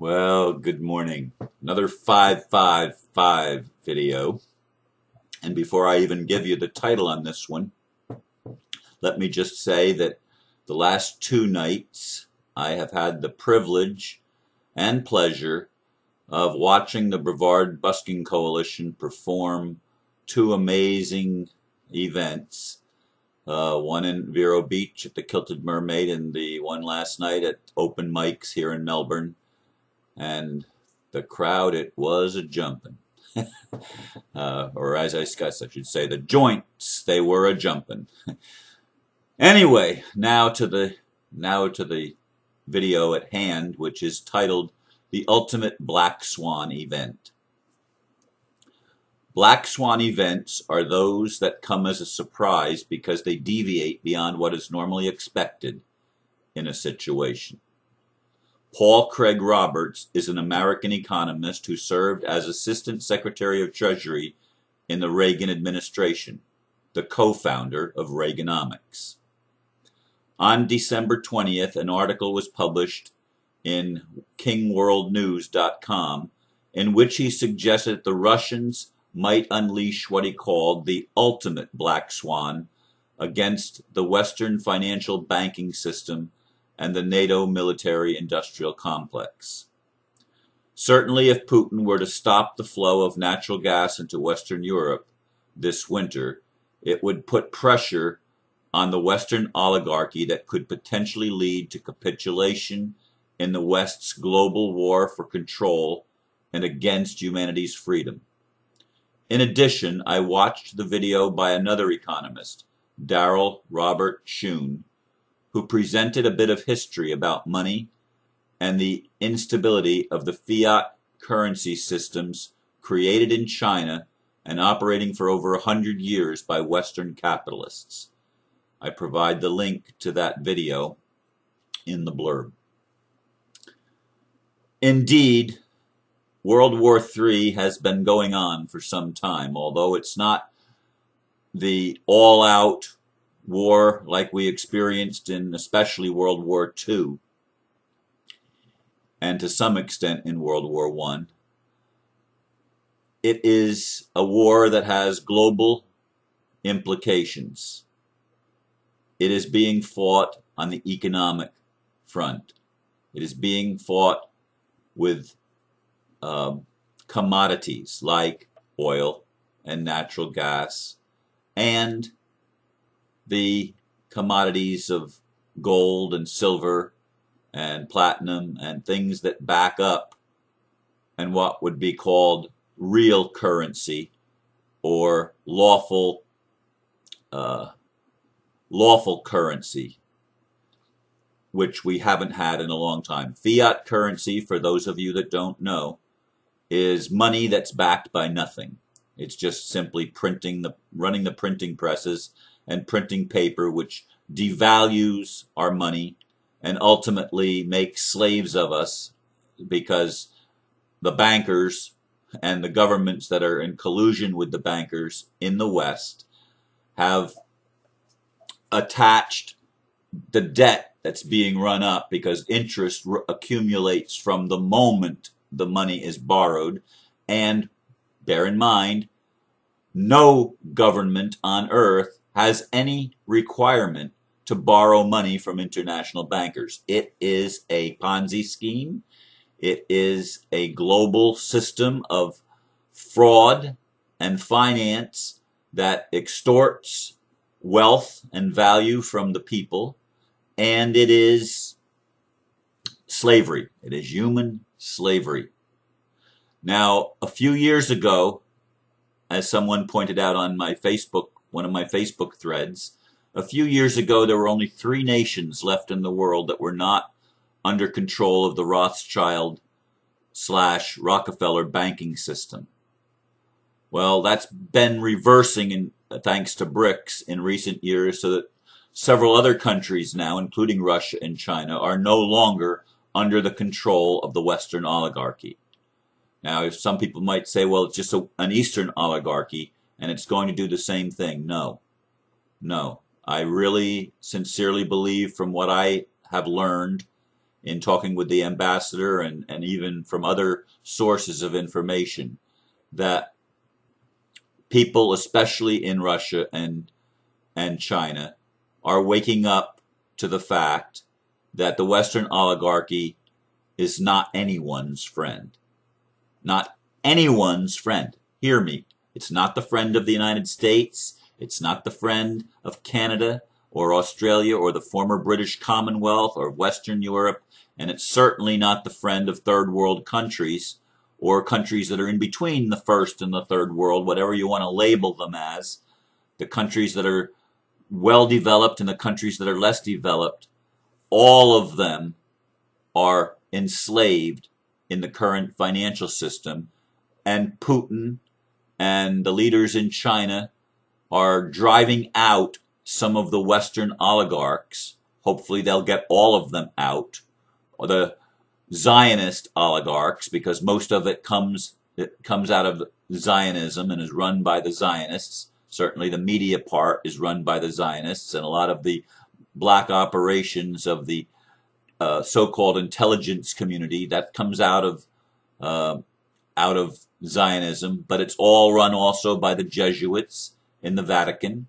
Well, good morning. Another 555 video. And before I even give you the title on this one, let me just say that the last two nights I have had the privilege and pleasure of watching the Brevard Busking Coalition perform two amazing events. One in Vero Beach at the Kilted Mermaid, and the one last night at open mics here in Melbourne. And the crowd, it was a jumping. Or as I guess I should say, the joints, they were a jumping. Anyway, now to the video at hand, which is titled The Ultimate Black Swan Event. Black Swan events are those that come as a surprise because they deviate beyond what is normally expected in a situation. Paul Craig Roberts is an American economist who served as Assistant Secretary of Treasury in the Reagan administration, the co-founder of Reaganomics. On December 20th, an article was published in kingworldnews.com in which he suggested that the Russians might unleash what he called the ultimate black swan against the Western financial banking system and the NATO military-industrial complex. Certainly, if Putin were to stop the flow of natural gas into Western Europe this winter, it would put pressure on the Western oligarchy that could potentially lead to capitulation in the West's global war for control and against humanity's freedom. In addition, I watched the video by another economist, Darrell Robert Schoen, who presented a bit of history about money and the instability of the fiat currency systems created in China and operating for over 100 years by Western capitalists. I provide the link to that video in the blurb. Indeed, World War III has been going on for some time, although it's not the all-out war like we experienced in especially World War II, and to some extent in World War I. It is a war that has global implications. It is being fought on the economic front. It is being fought with commodities like oil and natural gas and the commodities of gold and silver and platinum and things that back up and what would be called real currency or lawful currency, which we haven't had in a long time. Fiat currency, for those of you that don't know, is money that's backed by nothing. It's just simply running the printing presses and printing paper, which devalues our money and ultimately makes slaves of us because the bankers and the governments that are in collusion with the bankers in the West have attached the debt that's being run up because interest accumulates from the moment the money is borrowed. And bear in mind, no government on earth has any requirement to borrow money from international bankers. It is a Ponzi scheme. It is a global system of fraud and finance that extorts wealth and value from the people, and it is slavery. It is human slavery. Now, a few years ago, as someone pointed out on my Facebook, one of my Facebook threads, a few years ago there were only 3 nations left in the world that were not under control of the Rothschild/Rockefeller banking system. Well, that's been reversing thanks to BRICS in recent years, so that several other countries now, including Russia and China, are no longer under the control of the Western oligarchy. Now, some people might say, well, it's just an Eastern oligarchy, and it's going to do the same thing. No. I really sincerely believe, from what I have learned in talking with the ambassador and even from other sources of information, that people, especially in Russia and China, are waking up to the fact that the Western oligarchy is not anyone's friend. Not anyone's friend. Hear me. It's not the friend of the United States. It's not the friend of Canada or Australia or the former British Commonwealth or Western Europe. And it's certainly not the friend of third world countries or countries that are in between the first and the third world, whatever you want to label them as. The countries that are well developed and the countries that are less developed, all of them are enslaved in the current financial system. And Putin and the leaders in China are driving out some of the Western oligarchs. Hopefully they'll get all of them out. Or the Zionist oligarchs, because most of it comes out of Zionism and is run by the Zionists. Certainly the media part is run by the Zionists, and a lot of the black operations of the so-called intelligence community, that comes out of Zionism, but it's all run also by the Jesuits in the Vatican.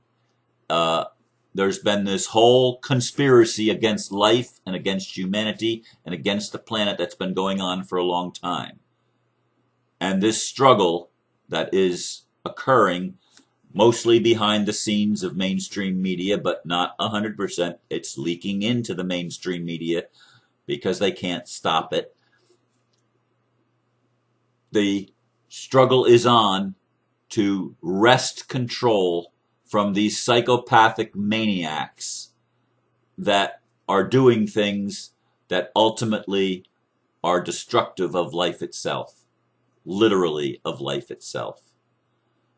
There's been this whole conspiracy against life and against humanity and against the planet that's been going on for a long time. And this struggle that is occurring mostly behind the scenes of mainstream media, but not 100%. It's leaking into the mainstream media because they can't stop it. The struggle is on to wrest control from these psychopathic maniacs that are doing things that ultimately are destructive of life itself, literally of life itself.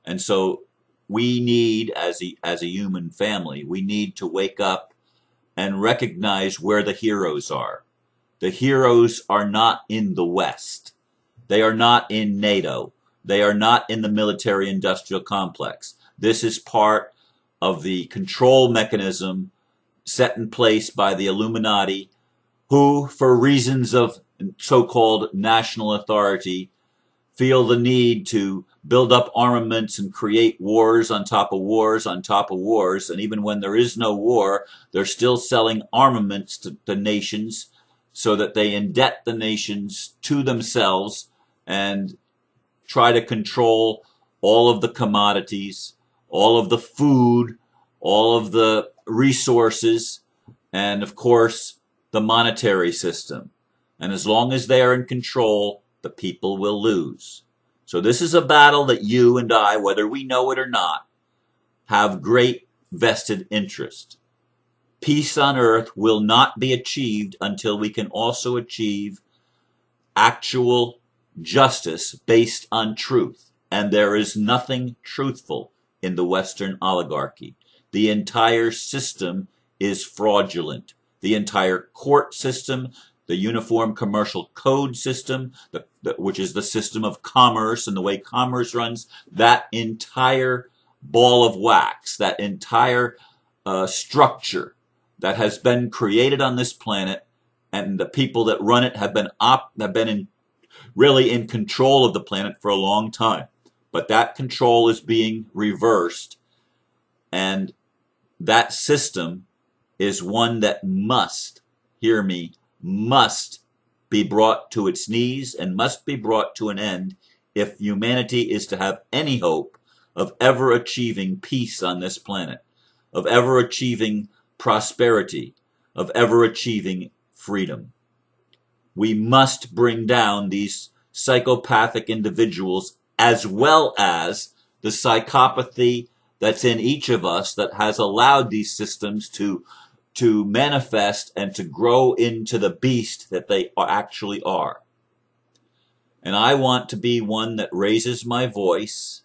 And so we need, as a human family, we need to wake up and recognize where the heroes are. The heroes are not in the West. They are not in NATO. They are not in the military-industrial complex. This is part of the control mechanism set in place by the Illuminati, who, for reasons of so-called national authority, feel the need to build up armaments and create wars on top of wars on top of wars. And even when there is no war, they're still selling armaments to nations so that they indebt the nations to themselves and try to control all of the commodities, all of the food, all of the resources, and of course, the monetary system. And as long as they are in control, the people will lose. So this is a battle that you and I, whether we know it or not, have great vested interest. Peace on earth will not be achieved until we can also achieve actual justice based on truth. And there is nothing truthful in the Western oligarchy. The entire system is fraudulent. The entire court system, the Uniform Commercial Code system, which is the system of commerce and the way commerce runs, that entire ball of wax, that entire structure that has been created on this planet, and the people that run it have been really in control of the planet for a long time. But that control is being reversed, and that system is one that must, hear me, must be brought to its knees and must be brought to an end if humanity is to have any hope of ever achieving peace on this planet, of ever achieving prosperity, of ever achieving freedom. We must bring down these psychopathic individuals, as well as the psychopathy that's in each of us that has allowed these systems to manifest and to grow into the beast that they actually are. And I want to be one that raises my voice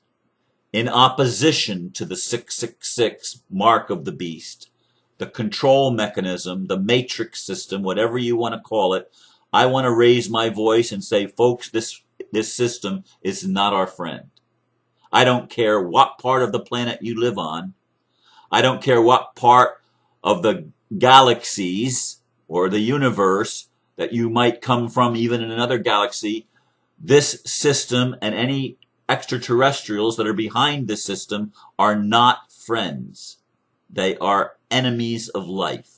in opposition to the 666 mark of the beast, the control mechanism, the matrix system, whatever you want to call it. I want to raise my voice and say, folks, this system is not our friend. I don't care what part of the planet you live on. I don't care what part of the galaxies or the universe that you might come from even in another galaxy, this system and any extraterrestrials that are behind this system are not friends. They are enemies of life.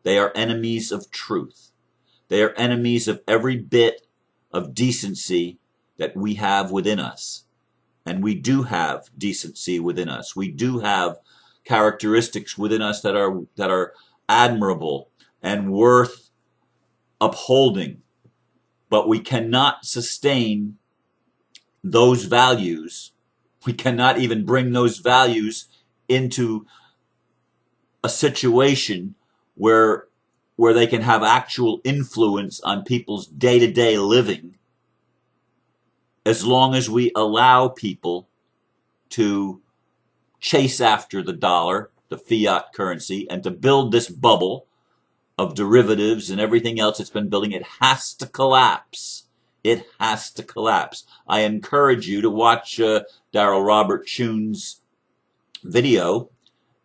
They are enemies of truth. They are enemies of every bit of decency that we have within us. And we do have decency within us. We do have characteristics within us that are admirable and worth upholding. But we cannot sustain those values. We cannot even bring those values into a situation where they can have actual influence on people's day-to-day living, as long as we allow people to chase after the dollar, the fiat currency, and to build this bubble of derivatives and everything else it's been building. It has to collapse. It has to collapse. I encourage you to watch Daryl Robert Choon's video,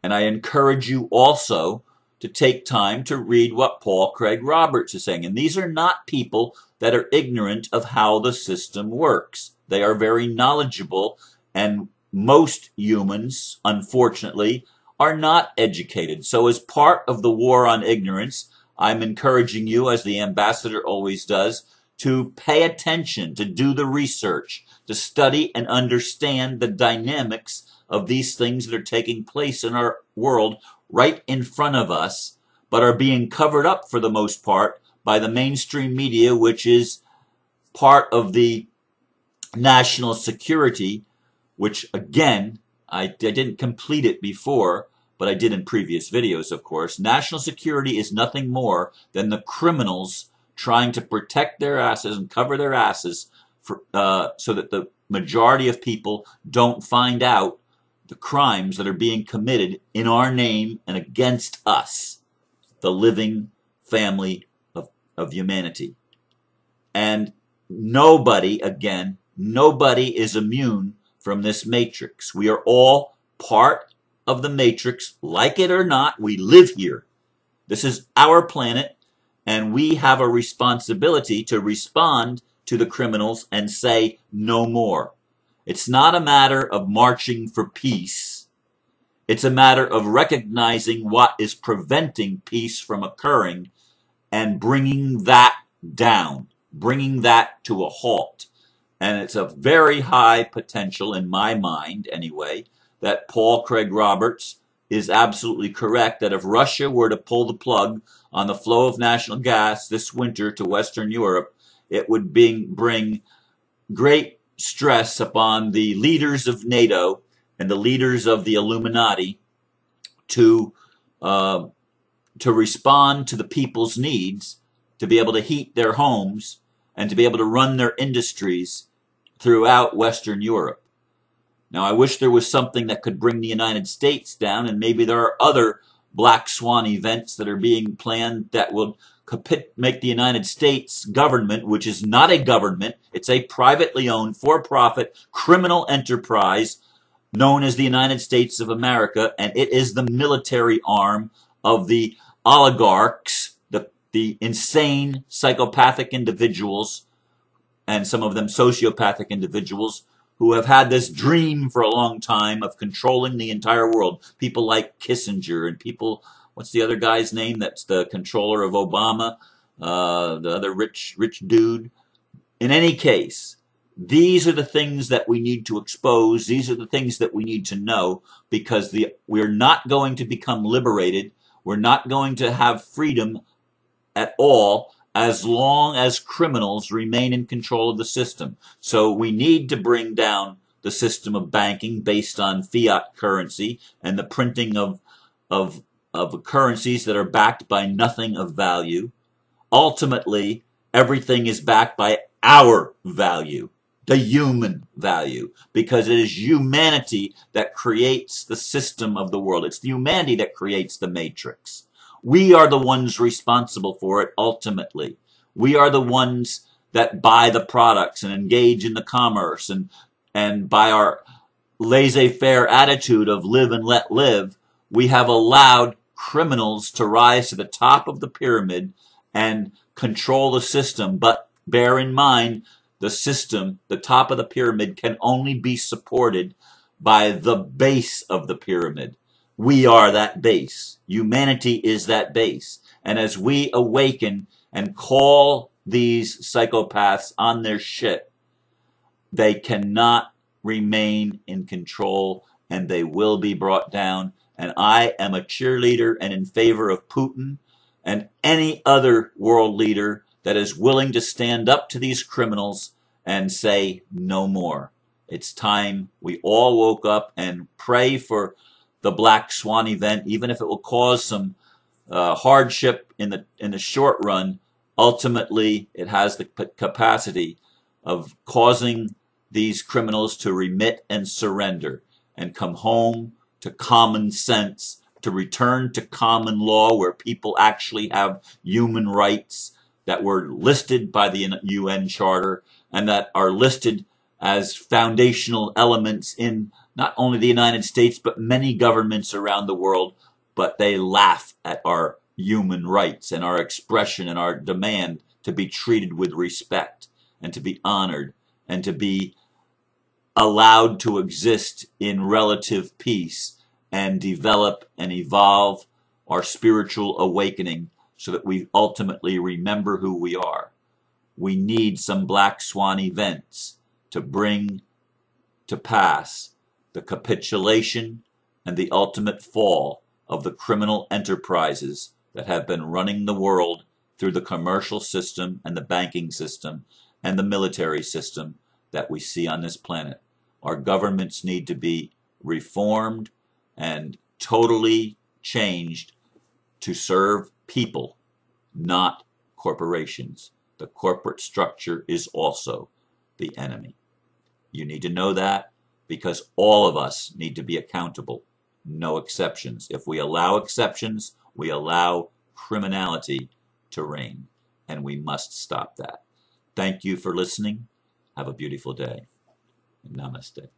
and I encourage you also to take time to read what Paul Craig Roberts is saying. And these are not people that are ignorant of how the system works. They are very knowledgeable, and most humans, unfortunately, are not educated. So as part of the war on ignorance, I'm encouraging you, as the ambassador always does, to pay attention, to do the research, to study and understand the dynamics of these things that are taking place in our world right in front of us, but are being covered up for the most part by the mainstream media, which is part of the national security, which, again, I didn't complete it before, but I did in previous videos, of course. National security is nothing more than the criminals trying to protect their asses and cover their asses for, so that the majority of people don't find out the crimes that are being committed in our name and against us, the living family of humanity. And nobody, again, nobody is immune from this matrix. We are all part of the matrix, like it or not. We live here. This is our planet, and we have a responsibility to respond to the criminals and say no more. It's not a matter of marching for peace. It's a matter of recognizing what is preventing peace from occurring and bringing that down, bringing that to a halt. And it's a very high potential, in my mind anyway, that Paul Craig Roberts is absolutely correct, that if Russia were to pull the plug on the flow of national gas this winter to Western Europe, it would bring great stress upon the leaders of NATO and the leaders of the Illuminati to respond to the people's needs, to be able to heat their homes and to be able to run their industries throughout Western Europe. Now, I wish there was something that could bring the United States down, and maybe there are other black swan events that are being planned that will make the United States government, which is not a government, it's a privately owned, for-profit criminal enterprise known as the United States of America, and it is the military arm of the oligarchs, the insane psychopathic individuals, and some of them sociopathic individuals, who have had this dream for a long time of controlling the entire world. People like Kissinger and people, what's the other guy's name that's the controller of Obama, the other rich dude. In any case, these are the things that we need to expose. These are the things that we need to know, because we're not going to become liberated. We're not going to have freedom at all as long as criminals remain in control of the system. So we need to bring down the system of banking based on fiat currency and the printing of currencies that are backed by nothing of value. Ultimately, everything is backed by our value, the human value, because it is humanity that creates the system of the world. It's the humanity that creates the matrix. We are the ones responsible for it ultimately. We are the ones that buy the products and engage in the commerce, and by our laissez-faire attitude of live and let live, we have allowed criminals to rise to the top of the pyramid and control the system, but bear in mind the system, the top of the pyramid, can only be supported by the base of the pyramid. We are that base. Humanity is that base. And as we awaken and call these psychopaths on their shit, they cannot remain in control, and they will be brought down. And I am a cheerleader and in favor of Putin and any other world leader that is willing to stand up to these criminals and say no more. It's time we all woke up and pray for the Black Swan event, even if it will cause some hardship in the short run. Ultimately, it has the capacity of causing these criminals to remit and surrender and come home to common sense, to return to common law where people actually have human rights that were listed by the UN Charter and that are listed as foundational elements in not only the United States, but many governments around the world. But they laugh at our human rights and our expression and our demand to be treated with respect and to be honored and to be allowed to exist in relative peace and develop and evolve our spiritual awakening so that we ultimately remember who we are. We need some Black Swan events to bring to pass the capitulation and the ultimate fall of the criminal enterprises that have been running the world through the commercial system and the banking system and the military system that we see on this planet. Our governments need to be reformed and totally changed to serve people, not corporations. The corporate structure is also the enemy. You need to know that because all of us need to be accountable. No exceptions. If we allow exceptions, we allow criminality to reign, and we must stop that. Thank you for listening. Have a beautiful day. Namaste.